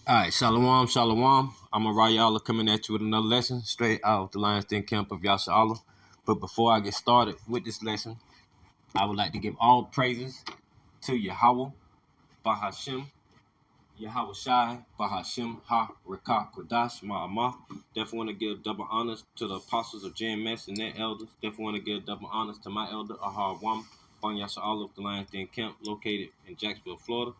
All right, shalom, shalom. I'm a Rayala coming at you with another lesson straight out of the Lions Den camp of Yasha'Allah. But before I get started with this lesson, I would like to give all praises to Yahweh, Bahashim, Yahweh Shai, Bahashim, Ha, Rekah, Kodash, Ma'amah. Definitely want to give double honors to the apostles of JMS and their elders. Definitely want to give double honors to my elder, Ahar Wam, Ban Yasha'Allah of the Lions Den camp located in Jacksonville, Florida.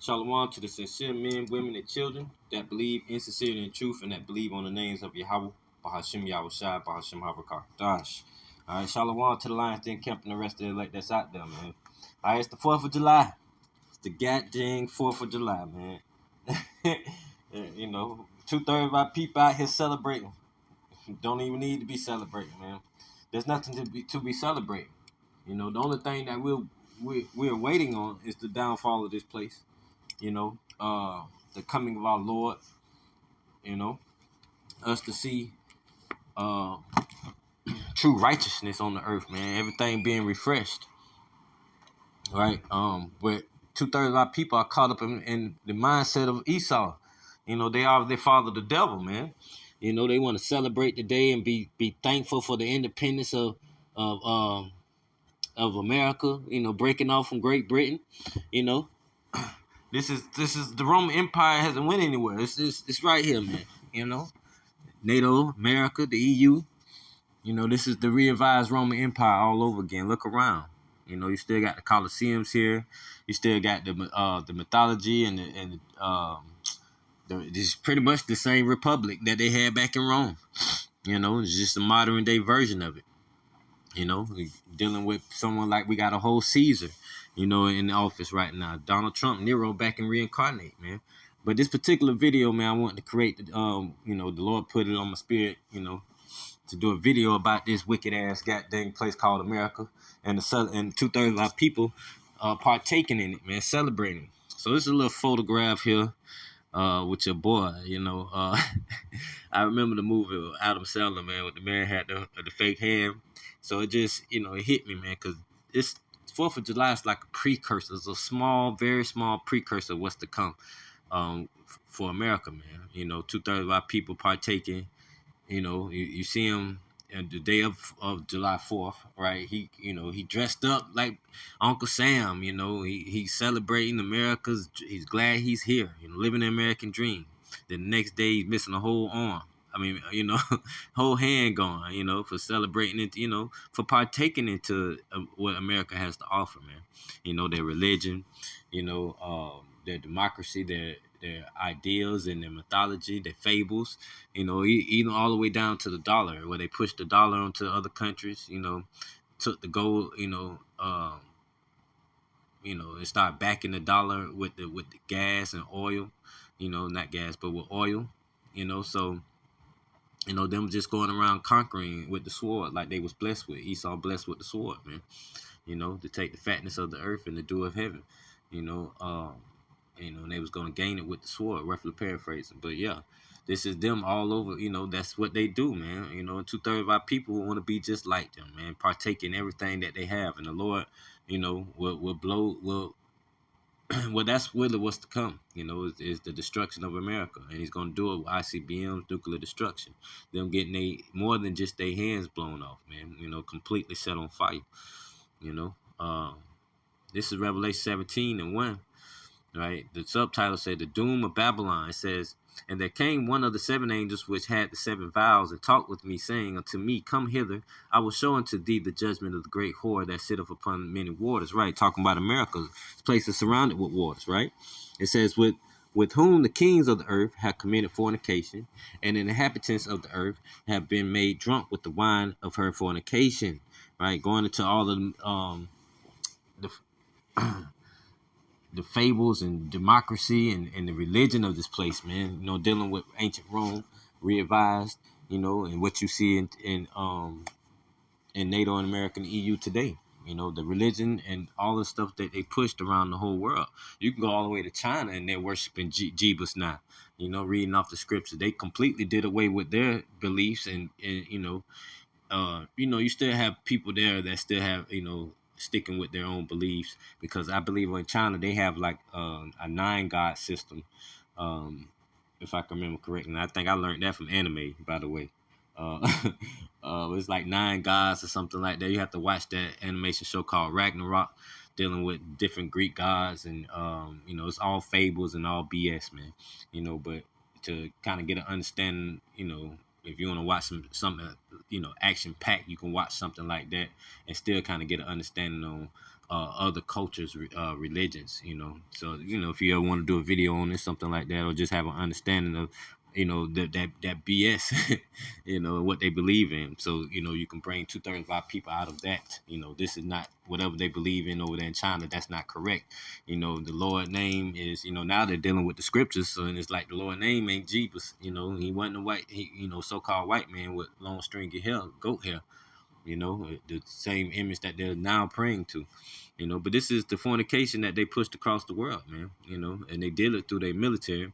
Shalom to the sincere men, women, and children that believe in sincerity and truth and that believe on the names of Yahweh, Bahashim Yahweh Shai, Bahashim Havakar Dash. All right, shalom to the Lions Den camp and the rest of the elect that's out there, man. All right, it's the 4th of July. It's the goddamn 4th of July, man. You know, 2/3 of our people out here celebrating. Don't even need to be celebrating, man. There's nothing to be celebrating. You know, the only thing that we're waiting on is the downfall of this place. You know, the coming of our Lord, you know, us to see true righteousness on the earth, man. Everything being refreshed, right? But 2/3 of our people are caught up in the mindset of Esau. You know, they father the devil, man. You know, they want to celebrate the day and be thankful for the independence of um of America. You know, breaking off from Great Britain. You know, this is the Roman Empire hasn't went anywhere. It's right here, man. You know, NATO, America, the EU. You know, this is the revised Roman Empire all over again. Look around. You know, you still got the Colosseums here. You still got the mythology this pretty much the same republic that they had back in Rome. You know, it's just a modern day version of it. You know, dealing with someone like we got a whole Caesar, you know, in the office right now. Donald Trump, Nero back and reincarnate, man. But this particular video, man, I wanted to create, you know, the Lord put it on my spirit, you know, to do a video about this wicked ass goddamn place called America and and 2/3 of our people partaking in it, man, celebrating. So this is a little photograph here with your boy, you know. I remember the movie with Adam Sandler, man, with the man had the fake hand. So it just, you know, it hit me, man, because it's 4th of July is like a precursor. It's a small, very small precursor of what's to come for America, man. You know, 2/3 of our people partaking. You know, you see him the day of July 4th, right? He dressed up like Uncle Sam. You know, he's celebrating America's. He's glad he's here. You know, living the American dream. Then the next day he's missing a whole arm. I mean, you know, whole hand gone. You know, for celebrating it. You know, for partaking into what America has to offer, man. You know, their religion. You know, their democracy, their ideals and their mythology, their fables, you know, even all the way down to the dollar, where they pushed the dollar onto other countries, you know, took the gold, and started backing the dollar with the gas and oil, you know, not gas, but with oil, you know, so them just going around conquering with the sword like they was blessed with. Esau blessed with the sword, man. You know, to take the fatness of the earth and the dew of heaven, you know, and they was gonna gain it with the sword, roughly paraphrasing. But yeah, this is them all over. You know, that's what they do, man. You know, and 2/3 of our people want to be just like them, man. Partake in everything that they have, and the Lord, you know, will blow will. Well, that's really what's to come. You know, is the destruction of America, and He's gonna do it with ICBMs, nuclear destruction. Them getting more than just their hands blown off, man. You know, completely set on fire. You know, this is Revelation 17:1. Right? The subtitle said the doom of Babylon. It says, and there came one of the seven angels which had the seven vials and talked with me, saying unto me, come hither, I will show unto thee the judgment of the great whore that sitteth upon many waters. Right? Talking about America. This place is surrounded with waters, right? It says, with whom the kings of the earth have committed fornication, and the inhabitants of the earth have been made drunk with the wine of her fornication. Right? Going into all the the fables and democracy and the religion of this place, man. You know, dealing with ancient Rome, revised, you know, and what you see in NATO and American EU today. You know, the religion and all the stuff that they pushed around the whole world. You can go all the way to China and they're worshiping Jeebus now. You know, reading off the scriptures, they completely did away with their beliefs, and you still have people there that still have, sticking with their own beliefs, because I believe in China they have like a 9 God system, Um, if I can remember correctly. And I think I learned that from anime, by the way. Uh, it's like Nine Gods or something like that. You have to watch that animation show called Ragnarok, dealing with different Greek gods, and it's all fables and all BS, man. But to kind of get an understanding, if you want to watch something, action packed, you can watch something like that and still kind of get an understanding on other cultures, religions, So, if you ever want to do a video on this, something like that, or just have an understanding of, that BS, what they believe in. So, you can bring 2/3 of our people out of that. This is not whatever they believe in over there in China. That's not correct. The Lord name is, now they're dealing with the scriptures. So, and it's like the Lord name ain't Jeebus. He wasn't a so-called white man with long stringy hair, goat hair. The same image that they're now praying to. But this is the fornication that they pushed across the world, man. And they did it through their military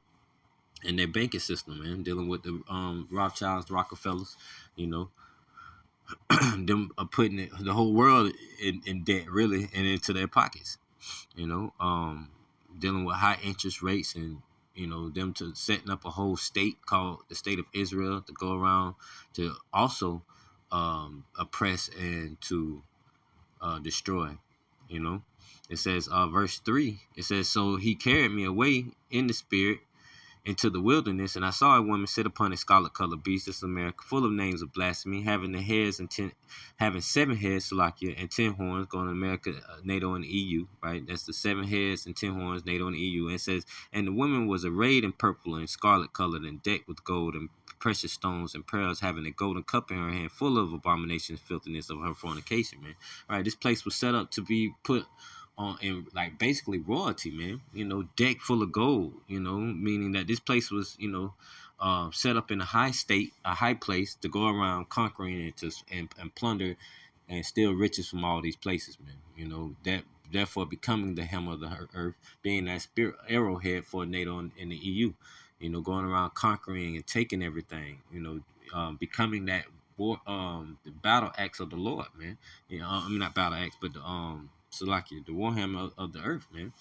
and their banking system, man. Dealing with the Rothschilds, Rockefellers, you know, them putting the whole world in debt, really, and into their pockets. You know, dealing with high interest rates and them to setting up a whole state called the state of Israel to go around to also oppress and to destroy. You know, it says verse 3. It says, so he carried me away in the spirit into the wilderness, and I saw a woman sit upon a scarlet-colored beast. This is America, full of names of blasphemy, having the heads and having 7 heads, Salakia, and 10 horns. Going to America, NATO, and the EU, right? That's the 7 heads and 10 horns, NATO, and the EU. And it says, and the woman was arrayed in purple and scarlet-colored, and decked with gold and precious stones and pearls, having a golden cup in her hand, full of abominations, filthiness of her fornication. Man, right? This place was set up to be put on in like basically royalty, man. Deck full of gold. Meaning that this place was, set up in a high state, a high place to go around conquering and plunder and steal riches from all these places, man. That therefore becoming the hem of the earth, being that spirit arrowhead for NATO and the EU. Going around conquering and taking everything. Becoming that war, the battle axe of the Lord, man. I mean not battle axe, but the Salakia, the warhammer of the earth, man.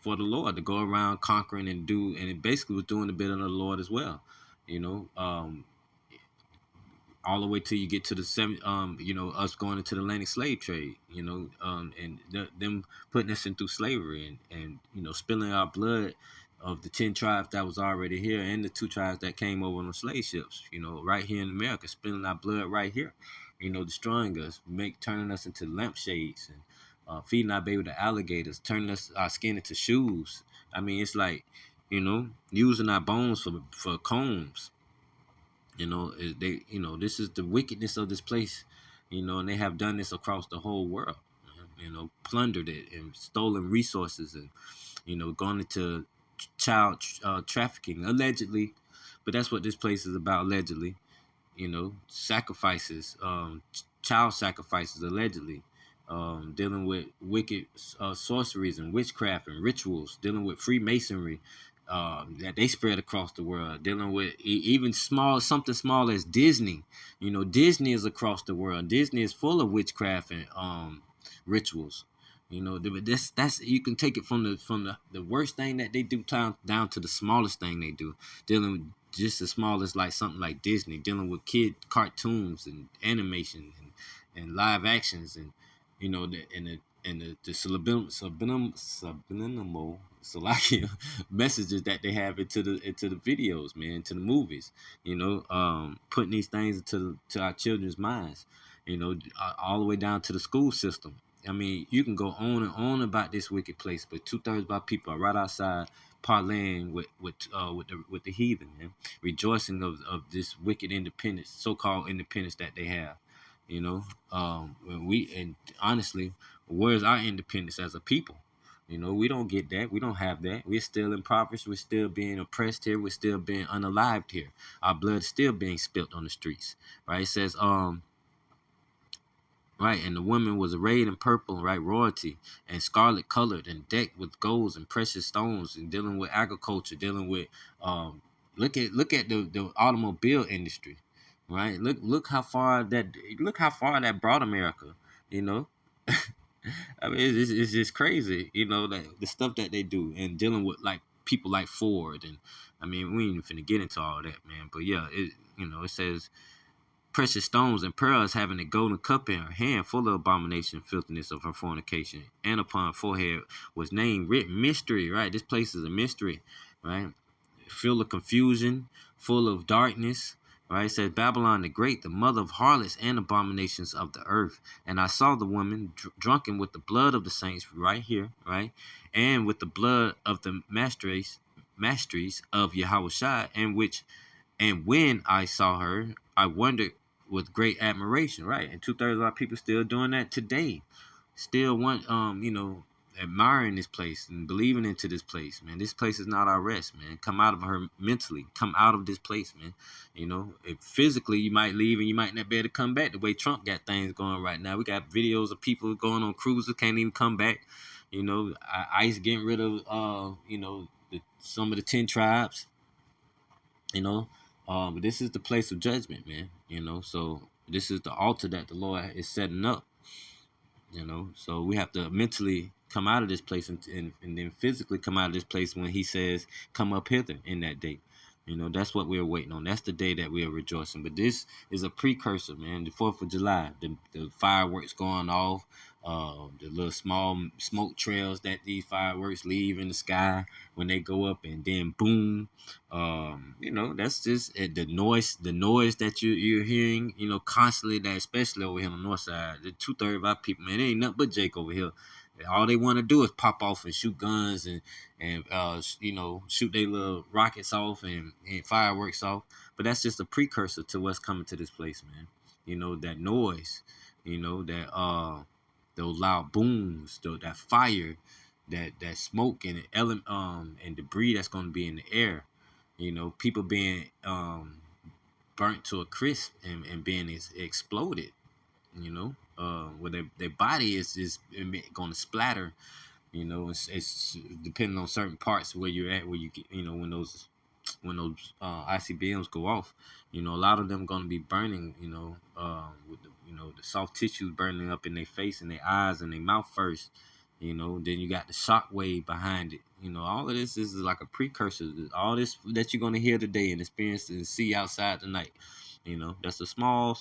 For the Lord to go around conquering and do, and it basically was doing the bidding of the Lord as well. You know, um, all the way till you get to the seven, us going into the Atlantic slave trade, and them putting us in through slavery and spilling our blood of the 10 tribes that was already here and the 2 tribes that came over on the slave ships, right here in America, spilling our blood right here, destroying us, turning us into lampshades and feeding our baby to alligators, turning our skin into shoes. I mean, it's like, using our bones for combs. This is the wickedness of this place, and they have done this across the whole world. Plundered it and stolen resources and gone into child trafficking allegedly, but that's what this place is about, allegedly. Sacrifices, child sacrifices, allegedly. Dealing with wicked sorceries and witchcraft and rituals, dealing with Freemasonry that they spread across the world, dealing with even something small as Disney. Disney is across the world. Disney is full of witchcraft and rituals. That's you can take it from the worst thing that they do down to the smallest thing they do, dealing with just as small as like something like Disney, dealing with kid cartoons and animation and live actions and the subliminal Salakia messages that they have into the videos, man, into the movies. Putting these things to our children's minds. All the way down to the school system. I mean, you can go on and on about this wicked place, but 2/3 of our people are right outside parlaying with the heathen, man, rejoicing of this wicked independence, so-called independence that they have. And honestly, where's our independence as a people? We don't get that. We don't have that. We're still impoverished. We're still being oppressed here. We're still being unalived here. Our blood is still being spilt on the streets. Right? It says, right, and the woman was arrayed in purple, right, royalty, and scarlet colored, and decked with golds and precious stones, and dealing with agriculture, dealing with look at the automobile industry, right? Look how far that brought America, you know. I mean, it's just crazy, that the stuff that they do, and dealing with like people like Ford, and I mean, we ain't even finna get into all that, man. But yeah, it says precious stones and pearls, having a golden cup in her hand, full of abomination and filthiness of her fornication, and upon her forehead was name written mystery. Right, this place is a mystery, right? Full of confusion, full of darkness. Right, it says Babylon the Great, the mother of harlots and abominations of the earth. And I saw the woman drunken with the blood of the saints, right here, right, and with the blood of the masteries of Yahushua, and when I saw her, I wondered with great admiration. Right, and 2/3 of our people still doing that today. Still want, admiring this place and believing into this place, man. This place is not our rest, man. Come out of her mentally. Come out of this place, man. If physically you might leave and you might not be able to come back. The way Trump got things going right now, we got videos of people going on cruises can't even come back. ICE getting rid of, some of the 10 tribes. But this is the place of judgment, man. So this is the altar that the Lord is setting up. So we have to mentally come out of this place and then physically come out of this place when he says, come up hither in that day. That's what we're waiting on. That's the day that we are rejoicing. But this is a precursor, man. The 4th of July, the fireworks going off, the little small smoke trails that these fireworks leave in the sky when they go up, and then boom. That's just the noise that you're hearing, constantly, that especially over here on the north side. The 2/3 of our people, man, it ain't nothing but Jake over here. All they want to do is pop off and shoot guns and shoot their little rockets off and fireworks off. But that's just a precursor to what's coming to this place, man. That noise, those loud booms, that fire, that smoke and and debris that's going to be in the air. People being burnt to a crisp and being exploded. Where their body is going to splatter. It's depending on certain parts where you're at, where you get, when those ICBMs go off. A lot of them going to be burning. With the soft tissues burning up in their face and their eyes and their mouth first. Then you got the shock wave behind it. All of this is like a precursor. All this that you're going to hear today and experience and see outside tonight. That's a small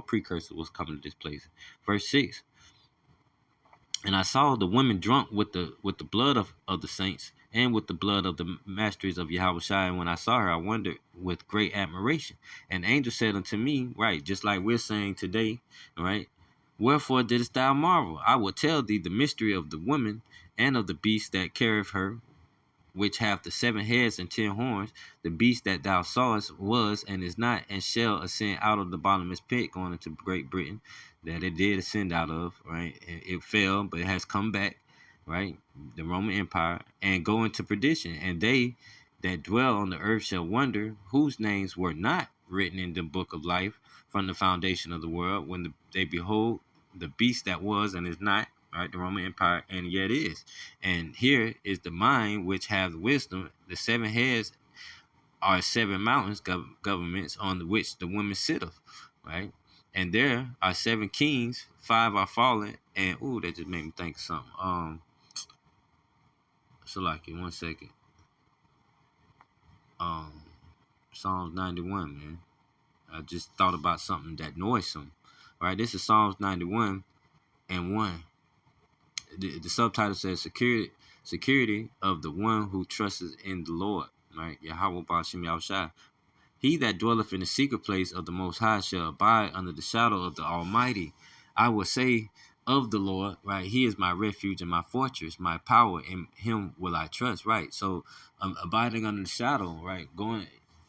precursor what's coming to this place. Verse 6. And I saw the women drunk with the blood of the saints and with the blood of the masteries of Yahushua. And when I saw her, I wondered with great admiration. And the angel said unto me, right, just like we're saying today, right, wherefore didst thou marvel? I will tell thee the mystery of the woman and of the beast that carrieth her, which have the 7 heads and 10 horns. The beast that thou sawest was and is not, and shall ascend out of the bottomless pit, going into Great Britain, that it did ascend out of, right? It fell, but it has come back, right? The Roman Empire, and go into perdition. And they that dwell on the earth shall wonder, whose names were not written in the book of life from the foundation of the world, when they behold the beast that was and is not, right, the Roman Empire, and yet is. And here is the mind which have wisdom. The 7 heads are 7 mountains, governments, on which the women sitteth, right? And there are 7 kings, 5 are fallen, and that just made me think of something. So like in 1 second. Psalms 91, man. I just thought about something that noisome. Right, this is Psalms 91 and 1. The subtitle says security of the one who trusts in the Lord, right? Yahweh Ba'Shem Yahushua. He that dwelleth in the secret place of the Most High shall abide under the shadow of the Almighty. I will say of the Lord, right? He is my refuge and my fortress, my power. In him will I trust, right? So abiding under the shadow, right? Going,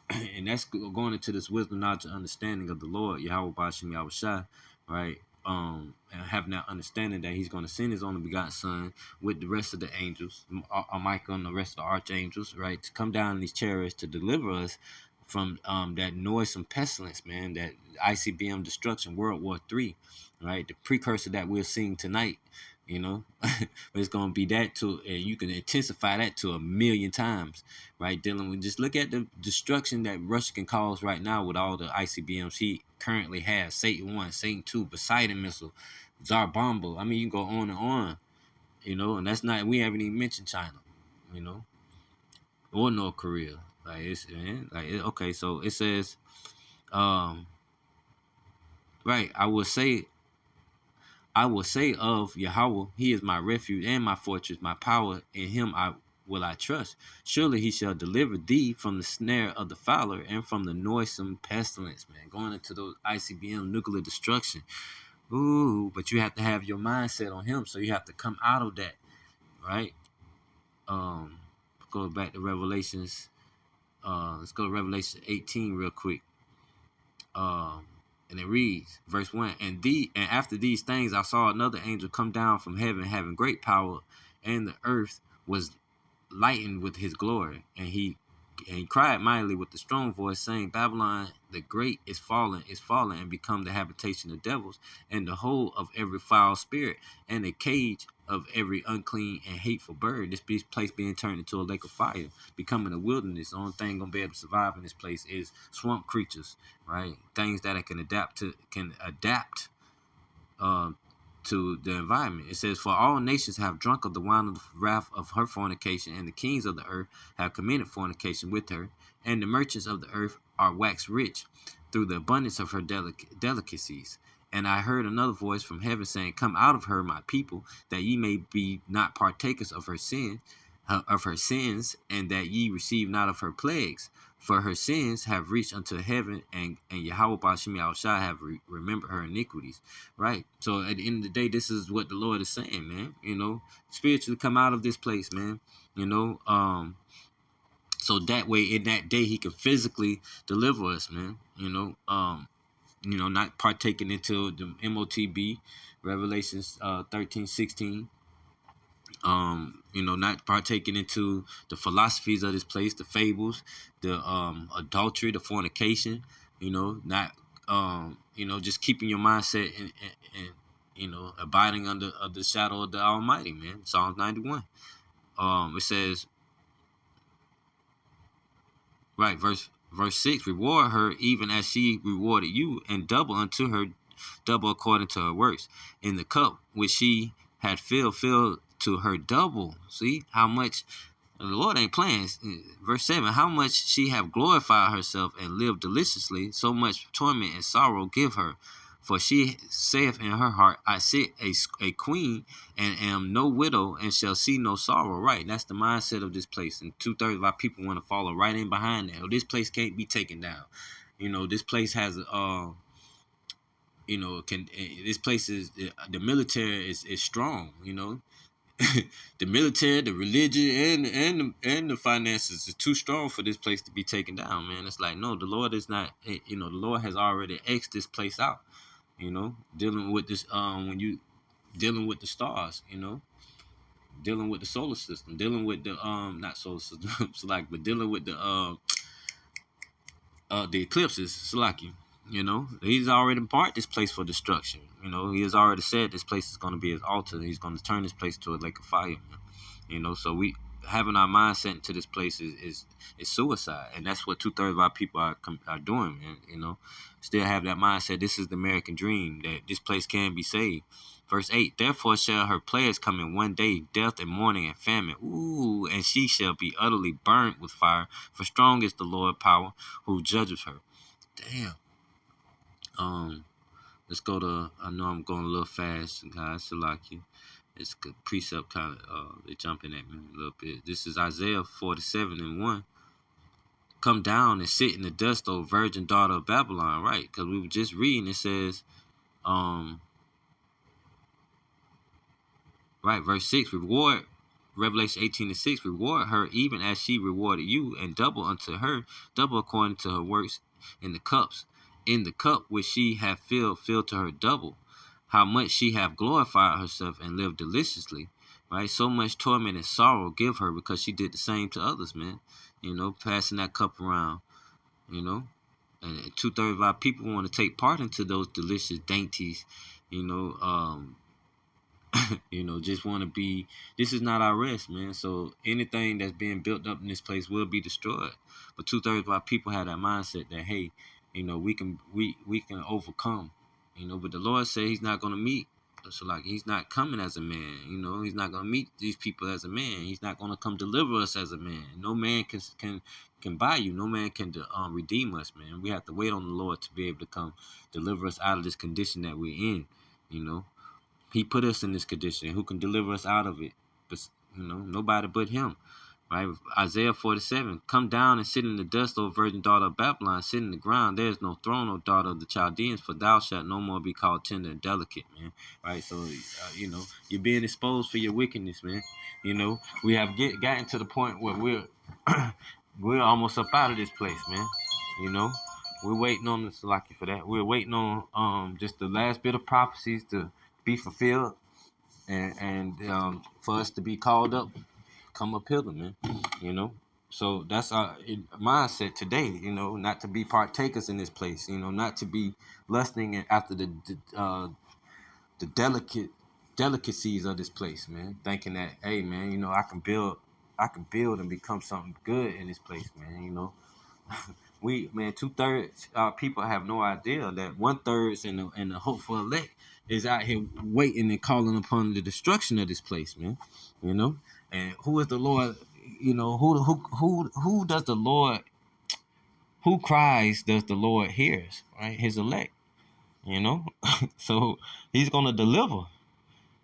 and that's going into this wisdom, knowledge, and understanding of the Lord, Yahweh Ba'Shem Yahushua, right? And having that understanding that he's going to send his only begotten son with the rest of the angels, Michael and the rest of the archangels, right, to come down in these chariots to deliver us from that noisome pestilence, man, that ICBM destruction, World War III, right, the precursor that we're seeing tonight, but it's going to be that too, and you can intensify that to 1,000,000 times, right, dealing with, just look at the destruction that Russia can cause right now with all the ICBMs he currently has, Satan 1, Satan 2, Poseidon missile, Tsar Bomba. I mean, you can go on and on, and that's not, we haven't even mentioned China, or North Korea. Like it's okay. So it says, um, right. I will say of Yahweh, He is my refuge and my fortress, my power. In Him I trust. Surely He shall deliver thee from the snare of the fowler and from the noisome pestilence. Man, going into those ICBM nuclear destruction. Ooh, but you have to have your mindset on Him, so you have to come out of that, right? Um, go back to Revelations. Let's go to Revelation 18 real quick. And it reads, verse 1, and after these things I saw another angel come down from heaven, having great power, and the earth was lightened with his glory. And he cried mightily with a strong voice, saying, Babylon the great is fallen, and become the habitation of devils, and the hole of every foul spirit, and the cage of every unclean and hateful bird. This place being turned into a lake of fire, becoming a wilderness. The only thing gonna be able to survive in this place is swamp creatures, right? Things that can adapt uh, to the environment. It says, for all nations have drunk of the wine of the wrath of her fornication, and the kings of the earth have committed fornication with her, and the merchants of the earth are waxed rich through the abundance of her delicacies. And I heard another voice from heaven saying, come out of her, my people, that ye may be not partakers of her sins, and that ye receive not of her plagues. For her sins have reached unto heaven, and Yahweh Bashim Yahushua have remembered her iniquities. Right? So at the end of the day, this is what the Lord is saying, man. Spiritually come out of this place, man. So that way in that day he can physically deliver us, man. Not partaking into the MOTB, Revelations 13:16. Not partaking into the philosophies of this place, the fables, the adultery, the fornication, not just keeping your mindset and abiding under the shadow of the Almighty, man. Psalms 91. It says, right, verse 6, reward her even as she rewarded you, and double unto her, double according to her works. In the cup which she had filled, fill to her double. See how much the Lord ain't playing. Verse 7, how much she have glorified herself and lived deliciously, so much torment and sorrow give her. For she saith in her heart, I sit a queen, and am no widow, and shall see no sorrow. Right, that's the mindset of this place. And 2/3 of our people want to follow right in behind that. This place can't be taken down. This place has this place is the military is strong. The military, the religion, and the finances is too strong for this place to be taken down, man. It's like, no, the Lord is not. The Lord has already X'd this place out. Dealing with this, when you dealing with the stars, dealing with the solar system, dealing with the not solar system, but dealing with the eclipses, Salaki. He's already marked this place for destruction. He has already said this place is going to be his altar. He's going to turn this place to a lake of fire. So we having our mindset into this place is suicide, and that's what 2/3 of our people are doing, man. Still have that mindset. This is the American dream, that this place can be saved. Verse 8, therefore shall her plagues come in one day, death and mourning and famine. Ooh, and she shall be utterly burnt with fire, for strong is the Lord power who judges her. Damn. Let's go to, I know I'm going a little fast, guys, so like you. It's a precept kind of, they're jumping at me a little bit. This is Isaiah 47:1. Come down and sit in the dust, O virgin daughter of Babylon, right? Because we were just reading, it says, right, verse 6, reward, Revelation 18:6, reward her even as she rewarded you, and double unto her, double according to her works. In the cup which she hath filled, fill to her double. How much she hath glorified herself and lived deliciously, right? So much torment and sorrow give her, because she did the same to others, man. Passing that cup around, and 2/3 of our people want to take part into those delicious dainties, just want to be. This is not our rest, man. So anything that's being built up in this place will be destroyed. But 2/3 of our people have that mindset that, hey, we can overcome. But the Lord said He's not going to meet So like he's not coming as a man, he's not gonna meet these people as a man. He's not gonna come deliver us as a man. No man can buy you. No man can redeem us, man. We have to wait on the Lord to be able to come deliver us out of this condition that we're in. He put us in this condition. Who can deliver us out of it? But nobody but him. Right? Isaiah 47, come down and sit in the dust, O virgin daughter of Babylon, sit in the ground. There is no throne, O daughter of the Chaldeans, for thou shalt no more be called tender and delicate, man. Right? So, you're being exposed for your wickedness, man. We have gotten to the point where we're almost up out of this place, man. We're waiting on the Salaki for that. We're waiting on just the last bit of prophecies to be fulfilled, and for us to be called up. Come up hither, man. So that's our mindset today. Not to be partakers in this place. Not to be lusting after the delicacies of this place, man. Thinking that, hey, man, I can build and become something good in this place, man. We, man, 2/3 people have no idea that 1/3 and the hopeful elect is out here waiting and calling upon the destruction of this place, man. And who is the Lord? Who does the Lord? Who cries does the Lord hears? Right, his elect. So he's gonna deliver.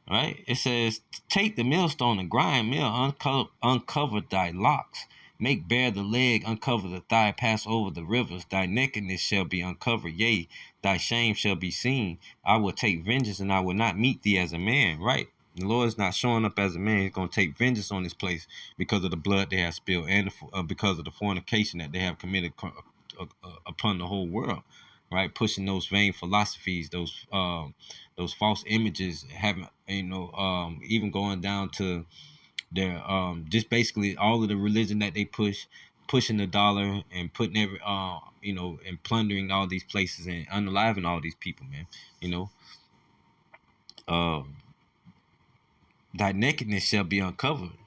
Right? It says, take the millstone and grind mill, uncover thy locks, make bare the leg, uncover the thigh, pass over the rivers. Thy nakedness shall be uncovered, yea, thy shame shall be seen. I will take vengeance, and I will not meet thee as a man. Right? The Lord is not showing up as a man. He's going to take vengeance on this place because of the blood they have spilled and because of the fornication that they have committed upon the whole world. Right? Pushing those vain philosophies, those false images, having even going down to their just basically all of the religion that they pushing the dollar and putting every and plundering all these places and unaliving all these people, man. Thy nakedness shall be uncovered,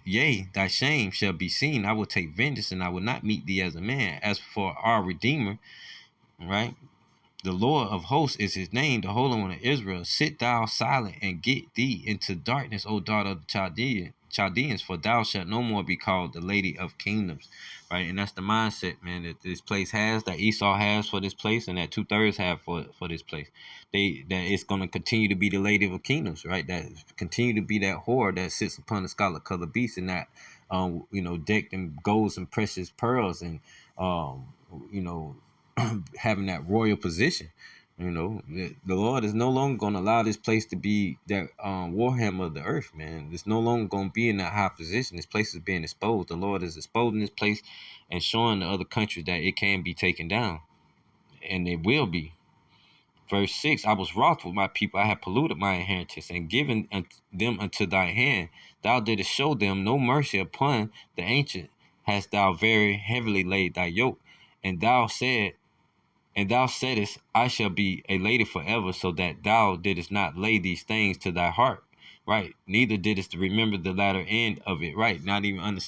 yea, thy shame shall be seen. I will take vengeance, and I will not meet thee as a man. As for our Redeemer, right? The Lord of hosts is his name, the Holy One of Israel. Sit thou silent and get thee into darkness, O daughter of the Chaldeans, for thou shalt no more be called the Lady of Kingdoms. Right? And that's the mindset, man, that this place has, that Esau has for this place, and that 2/3 have for this place. That it's going to continue to be the Lady of Kingdoms, right? That continue to be that whore that sits upon the scarlet colored beast, and that decked in golds and precious pearls, and having that royal position. The Lord is no longer going to allow this place to be that warhammer of the earth, man. It's no longer going to be in that high position. This place is being exposed. The Lord is exposing this place and showing the other countries that it can be taken down, and it will be. Verse 6, I was wroth with my people. I have polluted my inheritance and given them unto thy hand. Thou didst show them no mercy upon the ancient. Hast thou very heavily laid thy yoke, and thou saidst, I shall be a lady forever, so that thou didst not lay these things to thy heart. Right. Neither didst remember the latter end of it. Right. Not even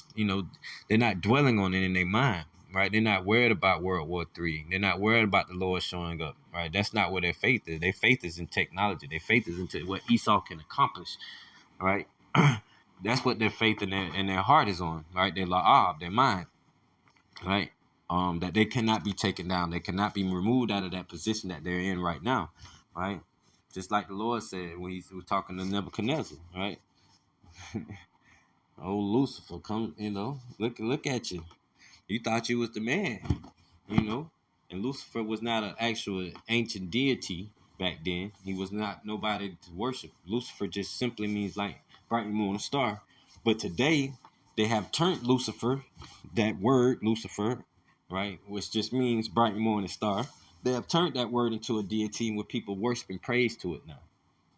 they're not dwelling on it in their mind. Right. They're not worried about World War III. They're not worried about the Lord showing up. Right. That's not where their faith is. Their faith is in technology. Their faith is into what Esau can accomplish. Right. That's what their faith and their heart is on. Right. Their la'ab, their mind. Right. That they cannot be taken down. They cannot be removed out of that position that they're in right now, right? Just like the Lord said when he was talking to Nebuchadnezzar, right? Oh, Lucifer, come, look at you. You thought you was the man, and Lucifer was not an actual ancient deity back then. He was not nobody to worship. Lucifer just simply means like bright moon, a star. But today, they have turned Lucifer, that word Lucifer, right, which just means bright morning star. They have turned that word into a deity where people worship and praise to it now,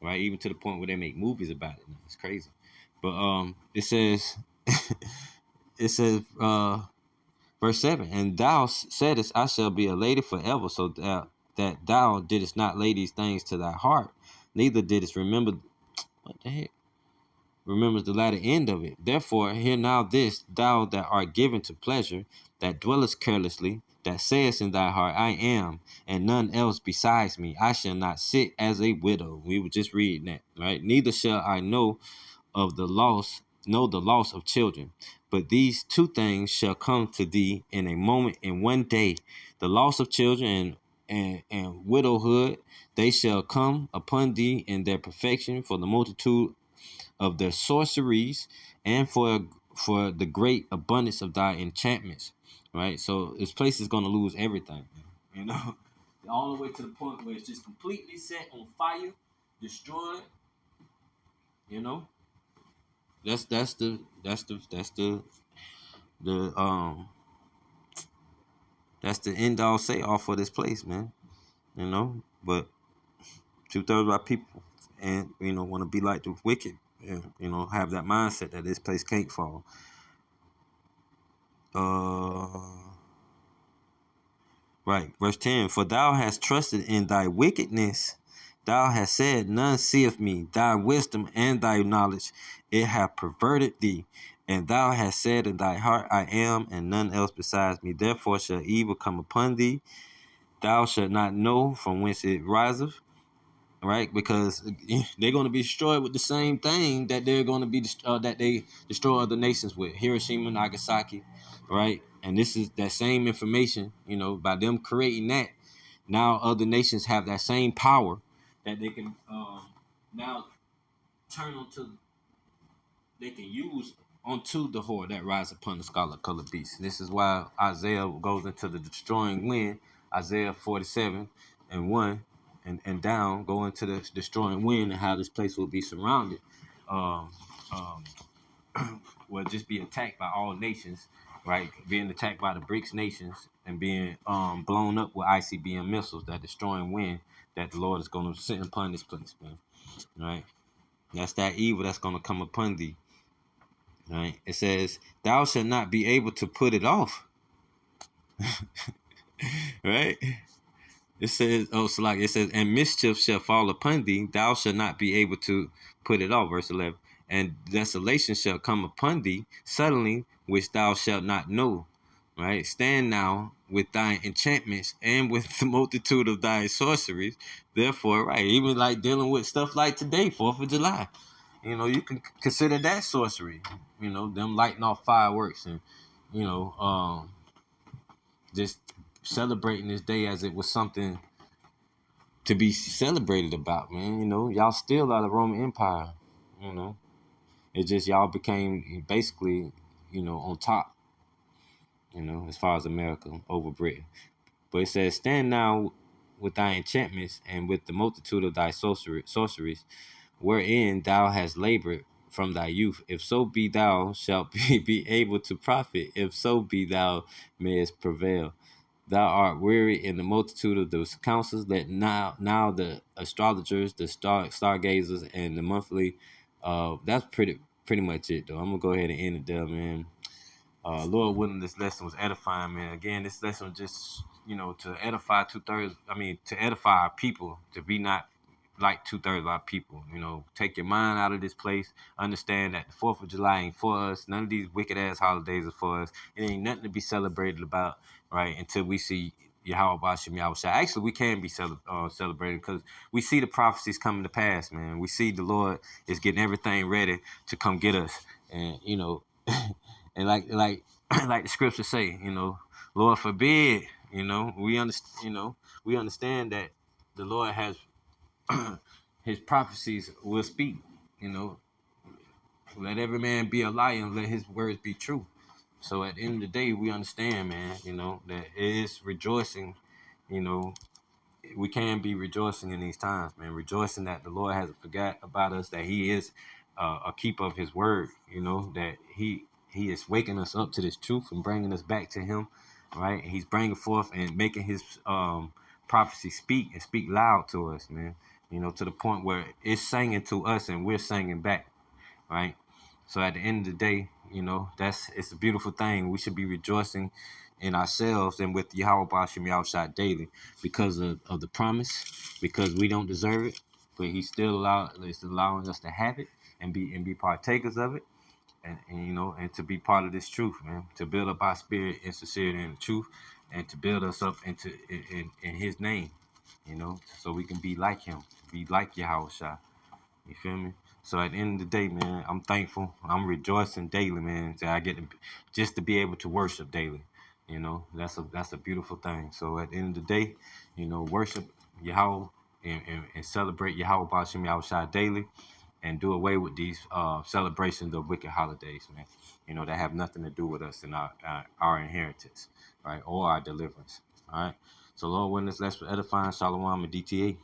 right? Even to the point where they make movies about it now. It's crazy. But it says, verse 7, and thou saidest, I shall be a lady forever, so that thou didst not lay these things to thy heart, neither didst remember. What the heck? remembers the latter end of it. Therefore, hear now this, thou that art given to pleasure, that dwellest carelessly, that sayest in thy heart, I am, and none else besides me. I shall not sit as a widow. We were just reading that, right? Neither shall I know the loss of children. But these two things shall come to thee in a moment, in one day, the loss of children and widowhood. They shall come upon thee in their perfection, for the multitude of their sorceries, and for the great abundance of thy enchantments. Right? So this place is gonna lose everything, you know, all the way to the point where it's just completely set on fire, destroyed. You know, the that's the end all say all for this place, man. You know, but 2/3 of our people, and want to be like the wicked, and have that mindset that this place can't fall. Right, verse 10. For thou hast trusted in thy wickedness. Thou hast said, none seeth me. Thy wisdom and thy knowledge, it hath perverted thee. And thou hast said in thy heart, I am, and none else besides me. Therefore shall evil come upon thee. Thou shalt not know from whence it riseth. Right, because they're going to be destroyed with the same thing that they're going to be that they destroy other nations with, Hiroshima, Nagasaki, right? And this is that same information, by them creating that. Now other nations have that same power that they can now turn onto, they can use onto the horde that rise upon the scarlet colored beast. This is why Isaiah goes into the destroying wind, Isaiah 47:1 and down, go into the destroying wind, and how this place will be surrounded, um, um, will just be attacked by all nations, right? Being attacked by the BRICS nations and being blown up with ICBM missiles, that destroying wind that the Lord is going to send upon this place, man. Right? That's that evil that's going to come upon thee. Right? It says, thou shalt not be able to put it off. Right? It says, it says, and mischief shall fall upon thee, thou shalt not be able to put it off. Verse 11. And desolation shall come upon thee suddenly, which thou shalt not know. Right? Stand now with thine enchantments and with the multitude of thy sorceries. Therefore, right, even like dealing with stuff like today, 4th of July. You can consider that sorcery. Them lighting off fireworks and, just celebrating this day as it was something to be celebrated about, man. Y'all still out of the Roman Empire. It just y'all became basically, on top, as far as America over Britain. But it says, stand now with thy enchantments and with the multitude of thy sorceries, wherein thou hast labored from thy youth. If so be thou shalt be able to profit, if so be thou mayest prevail. Thou art weary in the multitude of those counsels. Let now the astrologers, the stargazers, and the monthly. That's pretty much it, though. I'm gonna go ahead and end it there, man. Lord willing, this lesson was edifying, man. Again, this lesson was just, to edify 2/3. I mean, to edify our people, to be not like 2/3 of our people. Take your mind out of this place. Understand that the 4th of July ain't for us. None of these wicked ass holidays are for us. It ain't nothing to be celebrated about, right? Until we see Yahweh Bashim Yahushua. Actually, we can be celebrated because we see the prophecies coming to pass, man. We see the Lord is getting everything ready to come get us, and and like like the scriptures say, Lord forbid, we understand that the Lord has his prophecies will speak, you know. Let every man be a liar and let his words be true. So at the end of the day, we understand, man, that it is rejoicing, you know, we can be rejoicing in these times, man. Rejoicing that the Lord hasn't forgot about us, that He is a keeper of His word. That He is waking us up to this truth and bringing us back to Him, right? And He's bringing forth and making His prophecy speak and speak loud to us, man. To the point where it's singing to us and we're singing back, right? So at the end of the day, it's a beautiful thing. We should be rejoicing in ourselves and with Yahweh Bashim Yahushua daily because of the promise, because we don't deserve it, but He's still allowing us to have it, and be partakers of it, and and to be part of this truth, man, to build up our spirit and sincerity in the truth, and to build us up in His name, so we can be like Him, be like Yahweh Shai. You feel me? So at the end of the day, man, I'm thankful. I'm rejoicing daily, man, that I get to just to be able to worship daily. That's a beautiful thing. So at the end of the day, worship Yahweh and celebrate Yahweh Bashim Yahweh Shai daily, and do away with these celebrations of wicked holidays, man. That have nothing to do with us and our inheritance, right, or our deliverance. All right. So Lord, witness, let's edifying Shalom and DTA.